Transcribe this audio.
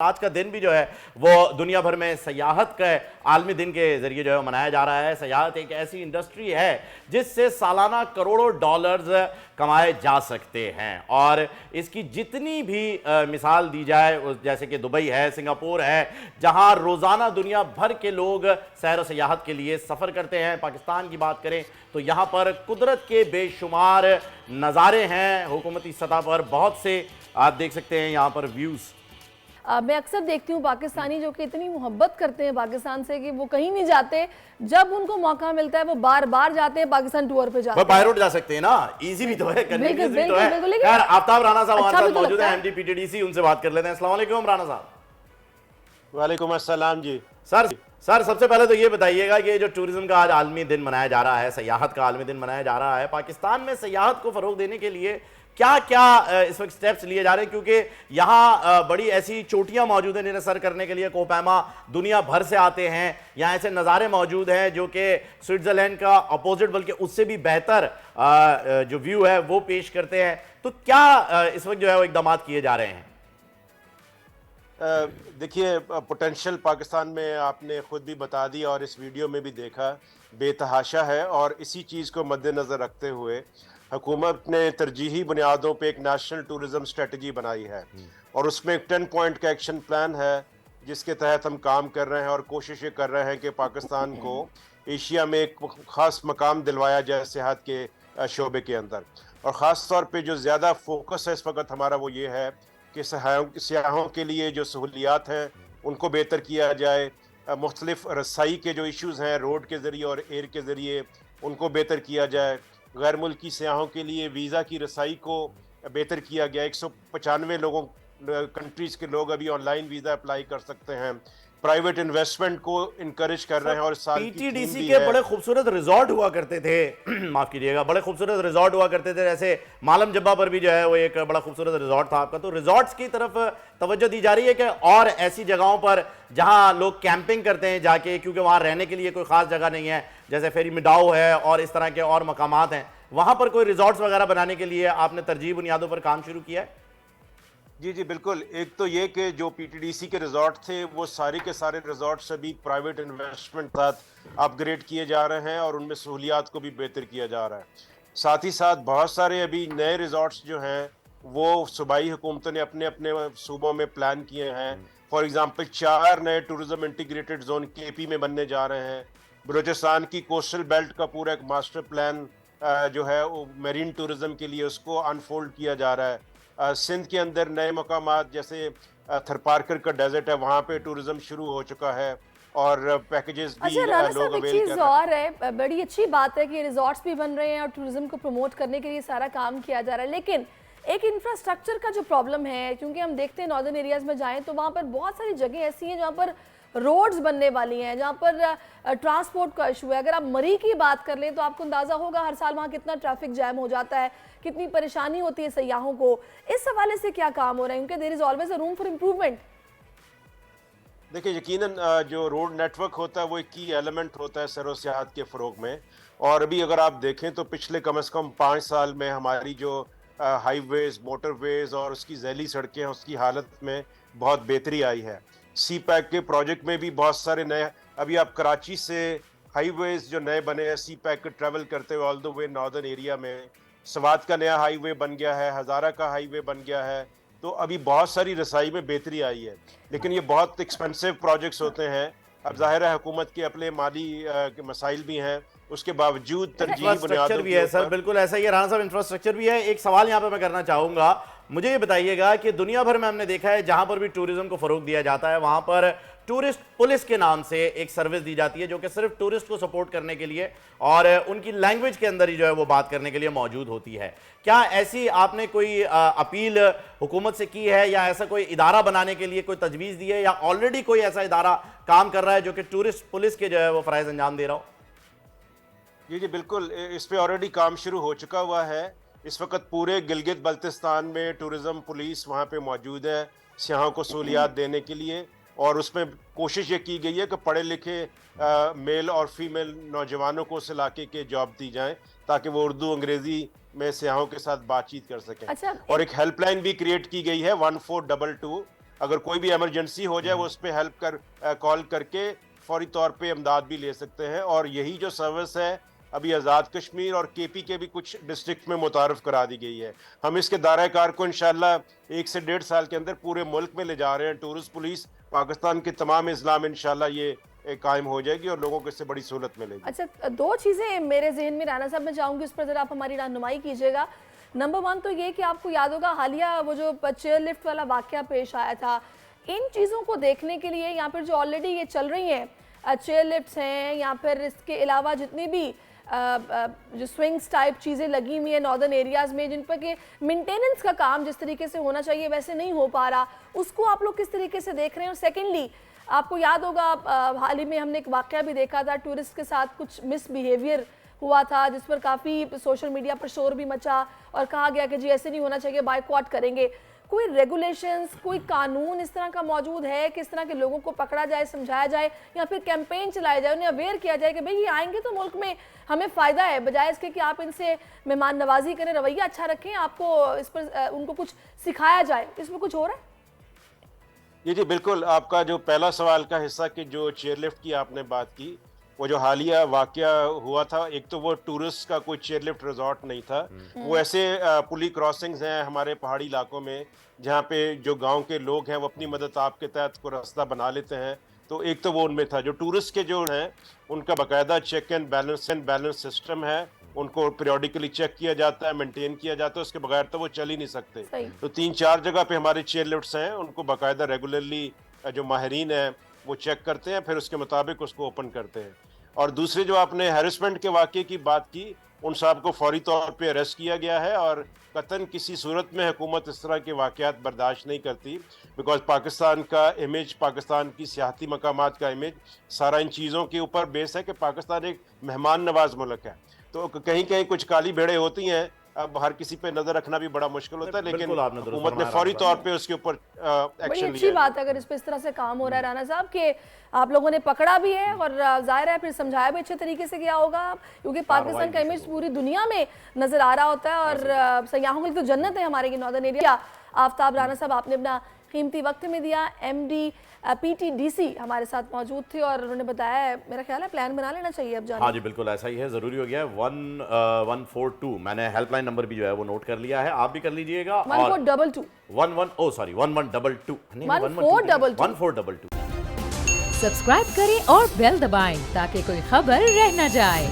آج کا دن بھی جو ہے وہ دنیا بھر میں سیاحت کے عالمی دن کے ذریعے جو ہے منایا جا رہا ہے۔ سیاحت ایک ایسی انڈسٹری ہے جس سے سالانہ کروڑوں ڈالرز کمائے جا سکتے ہیں، اور اس کی جتنی بھی مثال دی جائے جیسے کہ دبئی ہے، سنگاپور ہے، جہاں روزانہ دنیا بھر کے لوگ سیر و سیاحت کے لیے سفر کرتے ہیں۔ پاکستان کی بات کریں تو یہاں پر قدرت کے بے شمار نظارے ہیں، حکومتی سطح پر بہت سے آپ دیکھ سکتے ہیں یہاں پر ویوز۔ میں اکثر دیکھتی ہوں پاکستانی جو کہ اتنی محبت کرتے ہیں پاکستان سے کہ وہ کہیں نہیں جاتے، جب ان کو موقع ملتا ہے وہ بار بار جاتے ہیں پاکستان ٹور پہ جاتے ہیں۔ وہ بائی روڈ جا سکتے ہیں نا، ایزی بھی تو ہے، کنوینئنس بھی تو ہے۔ خیر آفتاب رانا صاحب ہمارے ساتھ موجود ہیں، M D P T D C, ان سے بات کر لیتے ہیں۔ السلام علیکم رانا صاحب۔ وعلیکم السلام جی۔ سر سب سے پہلے تو یہ بتائیے گا کہ جو ٹورزم کا آج عالمی دن منایا جا رہا ہے، سیاحت کا عالمی دن منایا جا رہا ہے، پاکستان میں سیاحت کو فروغ دینے کے لیے کیا کیا اس وقت سٹیپس لیے جا رہے ہیں؟ کیونکہ یہاں بڑی ایسی چوٹیاں موجود ہیں جنہیں سر کرنے کے لیے کوپیما دنیا بھر سے آتے ہیں، یہاں ایسے نظارے موجود ہیں جو کہ سوئٹزرلینڈ کا اپوزٹ بلکہ اس سے بھی بہتر جو ویو ہے وہ پیش کرتے ہیں، تو کیا اس وقت جو ہے وہ اقدامات کیے جا رہے ہیں؟ دیکھیے پوٹینشل پاکستان میں آپ نے خود بھی بتا دیا اور اس ویڈیو میں بھی دیکھا، بے تحاشا ہے، اور اسی چیز کو مد نظر رکھتے ہوئے حکومت نے ترجیحی بنیادوں پہ ایک نیشنل ٹورزم اسٹریٹجی بنائی ہے، اور اس میں ایک 10 پوائنٹ کا ایکشن پلان ہے جس کے تحت ہم کام کر رہے ہیں اور کوششیں کر رہے ہیں کہ پاکستان کو ایشیا میں ایک خاص مقام دلوایا جائے سیاحت کے شعبے کے اندر۔ اور خاص طور پہ جو زیادہ فوکس ہے اس وقت ہمارا وہ یہ ہے کہ سیاحوں کے لیے جو سہولیات ہیں ان کو بہتر کیا جائے، مختلف رسائی کے جو ایشوز ہیں روڈ کے ذریعے اور ایئر کے ذریعے ان کو بہتر کیا جائے، غیر ملکی سیاحوں کے لیے ویزا کی رسائی کو بہتر کیا گیا۔ 195 کنٹریز کے لوگ ابھی آن لائن ویزا اپلائی کر سکتے ہیں، پرائیویٹ انویسٹمنٹ کو انکریج کر رہے ہیں، اور سال پی کی ٹی ڈی تھیم سی بھی کے ہے۔ بڑے خوبصورت ریزورٹ ہوا کرتے تھے، معاف کیجئے گا، بڑے خوبصورت ریزورٹ ہوا کرتے تھے، جیسے مالم جبہ پر بھی جو ہے وہ ایک بڑا خوبصورت ریزورٹ تھا آپ کا، تو ریزورٹس کی طرف توجہ دی جا رہی ہے کہ اور ایسی جگہوں پر جہاں لوگ کیمپنگ کرتے ہیں جا کے، کیونکہ وہاں رہنے کے لیے کوئی خاص جگہ نہیں ہے، جیسے فیری مڈاؤ ہے اور اس طرح کے اور مقامات ہیں، وہاں پر کوئی ریزورٹس وغیرہ بنانے کے لیے آپ نے ترجیحی بنیادوں پر کام شروع کیا ہے؟ جی بالکل۔ ایک تو یہ کہ جو پی ٹی ڈی سی کے ریزورٹ تھے وہ سارے کے سارے ریزورٹس ابھی پرائیویٹ انویسٹمنٹ ساتھ اپ گریڈ کیے جا رہے ہیں اور ان میں سہولیات کو بھی بہتر کیا جا رہا ہے۔ ساتھ ہی ساتھ بہت سارے ابھی نئے ریزورٹس جو ہیں وہ صوبائی حکومتوں نے اپنے اپنے صوبوں میں پلان کیے ہیں۔ فار ایگزامپل 4 نئے ٹورزم انٹیگریٹڈ زون کے پی میں بننے جا رہے ہیں۔ بلوچستان کی کوسٹل بیلٹ کا پورا ایک ماسٹر پلان جو ہے وہ میرین ٹورزم کے لیے اس کو انفولڈ کیا جا رہا ہے۔ سندھ کے اندر نئے مقامات جیسے تھرپارکر کا ڈیزرٹ ہے، وہاں پہ ٹورزم شروع ہو چکا ہے اور پیکیجز بھی اچھا رانا لوگ صاحب ایک اویل کر چیز رہے ہیں۔ اور ہے، بڑی اچھی بات ہے کہ ریزورٹس بھی بن رہے ہیں اور ٹورزم کو پروموٹ کرنے کے لیے سارا کام کیا جا رہا ہے، لیکن ایک انفراسٹرکچر کا جو پرابلم ہے، کیونکہ ہم دیکھتے ہیں ناردرن ایریاز میں جائیں تو وہاں پر بہت ساری جگہیں ایسی ہیں جہاں پر روڈز بننے والی ہیں، جہاں پر ٹرانسپورٹ کا ایشو ہے۔ اگر آپ مری کی بات کر لیں تو آپ کو اندازہ ہوگا ہر سال وہاں کتنا ٹریفک جیم ہو جاتا ہے، کتنی پریشانی ہوتی ہے سیاحوں کو۔ اس حوالے سے کیا کام ہو رہا ہے؟ کیونکہ there is always a room for improvement۔ دیکھیں یقیناً جو روڈ نیٹ ورک ہوتا ہے وہ ایک کی ایلیمنٹ ہوتا ہے سیر و سیاحت کے فروغ میں، اور ابھی اگر آپ دیکھیں تو پچھلے کم از کم 5 سال میں ہماری جو ہائی ویز، موٹر ویز اور اس کی ذیلی سڑکیں ہیں اس کی حالت میں بہت بہتری آئی ہے۔ سی پیک کے پروجیکٹ میں بھی بہت سارے نئے، ابھی آپ کراچی سے ہائی ویز جو نئے بنے ہیں سی پیک کے ٹریول کرتے ہوئے آل دا وے ناردرن ایریا میں، سوات کا نیا ہائی وے بن گیا ہے، ہزارہ کا ہائی وے بن گیا ہے، تو ابھی بہت ساری رسائی میں بہتری آئی ہے، لیکن یہ بہت ایکسپینسو پروجیکٹس ہوتے ہیں۔ اب ظاہر ہے حکومت کے اپنے مالی مسائل بھی ہیں، اس کے باوجود ترجیحی انفراسٹرکچر بنیادوں بھی کے ہے سر، اوپر بالکل ایسا ہی ہے رانا صاحب، انفراسٹرکچر بھی ہے۔ ایک سوال یہاں پہ میں کرنا چاہوں گا، مجھے یہ بتائیے گا کہ دنیا بھر میں ہم نے دیکھا ہے جہاں پر بھی ٹورزم کو فروغ دیا جاتا ہے وہاں پر ٹورسٹ پولیس کے نام سے ایک سروس دی جاتی ہے جو کہ صرف ٹورسٹ کو سپورٹ کرنے کے لیے اور ان کی لینگویج کے اندر ہی جو ہے وہ بات کرنے کے لیے موجود ہوتی ہے۔ کیا ایسی آپ نے کوئی اپیل حکومت سے کی ہے یا ایسا کوئی ادارہ بنانے کے لیے کوئی تجویز دی ہے، یا آلریڈی کوئی ایسا ادارہ کام کر رہا ہے جو کہ ٹورسٹ پولیس کے جو ہے وہ فرائض انجام دے رہا ہو؟ جی بالکل، اس پہ آلریڈی کام شروع ہو چکا ہوا ہے۔ اس وقت پورے گلگت بلتستان میں ٹورزم پولیس وہاں پہ موجود ہے سیاحوں کو سہولیات دینے کے لیے، اور اس میں کوشش یہ کی گئی ہے کہ پڑھے لکھے میل اور فیمیل نوجوانوں کو اس علاقے کے جاب دی جائیں تاکہ وہ اردو انگریزی میں سیاحوں کے ساتھ بات چیت کر سکیں۔ اچھا اور ایک ہیلپ لائن بھی کریٹ کی گئی ہے 1422 اگر کوئی بھی ایمرجنسی ہو جائے وہ اس پہ ہیلپ کال کر کے فوری طور پہ امداد بھی لے سکتے ہیں. اور یہی جو سروس ہے ابھی آزاد کشمیر اور کے پی کے بھی کچھ ڈسٹرکٹ میں متعارف کرا دی گئی ہے. ہم اس کے دائرہ کار کو انشاءاللہ 1 سے 1.5 سال کے اندر پورے ملک میں لے جا رہے ہیں. ٹورسٹ پولیس پاکستان کے تمام اضلاع میں انشاءاللہ یہ قائم ہو جائے گی اور لوگوں کو اس سے بڑی سہولت ملے گی. اچھا 2 چیزیں میرے ذہن میں رانا صاحب میں چاہوں گی اس پر ذرا آپ ہماری رہنمائی کیجیے گا. نمبر 1 تو یہ کہ آپ کو یاد ہوگا حالیہ وہ جو چیئر لفٹ والا واقعہ پیش آیا تھا, ان چیزوں کو دیکھنے کے لیے یہاں پر جو آلریڈی یہ چل رہی ہیں چیئر لفٹس ہیں یا پھر اس کے علاوہ جتنی بھی جو سوئنگز ٹائپ چیزیں لگی ہوئی ہیں ناردرن ایریاز میں جن پر کہ مینٹیننس کا کام جس طریقے سے ہونا چاہیے ویسے نہیں ہو پا رہا, اس کو آپ لوگ کس طریقے سے دیکھ رہے ہیں؟ اور سیکنڈلی آپ کو یاد ہوگا حال ہی میں ہم نے ایک واقعہ بھی دیکھا تھا, ٹورسٹ کے ساتھ کچھ مس بیہیویئر ہوا تھا جس پر کافی سوشل میڈیا پر شور بھی مچا اور کہا گیا کہ جی ایسے نہیں ہونا چاہیے, بائیکاٹ کریں گے. کوئی ریگولیشنز, کوئی قانون اس طرح کا موجود ہے کہ اس طرح کے لوگوں کو پکڑا جائے, سمجھایا جائے یا پھر کیمپین چلایا جائے, انہیں اویئر کیا جائے کہ بھئی یہ آئیں گے تو ملک میں ہمیں فائدہ ہے, بجائے اس کے کہ آپ ان سے مہمان نوازی کریں, رویہ اچھا رکھیں, آپ کو اس پر ان کو کچھ سکھایا جائے. اس میں کچھ ہو رہا ہے؟ جی بالکل. آپ کا جو پہلا سوال کا حصہ کہ جو چیئر لفٹ کی آپ نے بات کی, وہ جو حالیہ واقعہ ہوا تھا, ایک تو وہ ٹورسٹ کا کوئی چیئر لفٹ ریزورٹ نہیں تھا, وہ ایسے پلی کراسنگز ہیں ہمارے پہاڑی علاقوں میں جہاں پہ جو گاؤں کے لوگ ہیں وہ اپنی مدد آپ کے تحت کو راستہ بنا لیتے ہیں. تو ایک تو وہ ان میں تھا. جو ٹورسٹ کے جو ہیں ان کا باقاعدہ چیک اینڈ بیلنس سسٹم ہے, ان کو پیریوڈیکلی چیک کیا جاتا ہے, مینٹین کیا جاتا ہے, اس کے بغیر تو وہ چل ہی نہیں سکتے. تو 3-4 جگہ پہ ہمارے چیئر لفٹس ہیں, ان کو باقاعدہ ریگولرلی جو ماہرین ہیں وہ چیک کرتے ہیں, پھر اس کے مطابق اس کو اوپن کرتے ہیں. اور دوسرے جو آپ نے ہیرسمنٹ کے واقعے کی بات کی, ان صاحب کو فوری طور پہ اریسٹ کیا گیا ہے اور قطعاً کسی صورت میں حکومت اس طرح کے واقعات برداشت نہیں کرتی, بیکاز پاکستان کا امیج, پاکستان کی سیاحتی مقامات کا امیج سارا ان چیزوں کے اوپر بیس ہے کہ پاکستان ایک مہمان نواز ملک ہے. تو کہیں کہیں کچھ کالی بھیڑیں ہوتی ہیں, اب ہر کسی پہ نظر رکھنا بھی بڑا مشکل ہوتا ہے, لیکن حکومت نے فوری طور پہ اس کے اوپر ایکشن لیا. بڑی اچھی بات ہے اگر اس پہ اس طرح سے کام ہو رہا ہے رانا صاحب کہ آپ لوگوں نے پکڑا بھی ہے اور ظاہر ہے پھر سمجھایا بھی اچھے طریقے سے کیا ہوگا, کیونکہ پاکستان کا امیج پوری دنیا میں نظر آ رہا ہوتا ہے اور سیاحوں کے لیے تو جنت ہے ہمارے ناردرن ایریا. آفتاب رانا صاحب آپ نے اپنا قیمتی وقت میں دیا. M D P T D C ہمارے ساتھ موجود تھے اور انہوں نے بتایا ہے, میرا خیال ہے پلان بنا لینا چاہیے اب جانے. ہاں جی بالکل ایسا ہی ہے, ضروری ہو گیا ہے. 1142 میں نے ہیلپ لائن نمبر بھی جو ہے وہ نوٹ کر لیا ہے, آپ بھی کر لیجئے گا. 1422 سبسکرائب کریں اور بیل دبائیں تاکہ کوئی خبر رہ نہ جائے.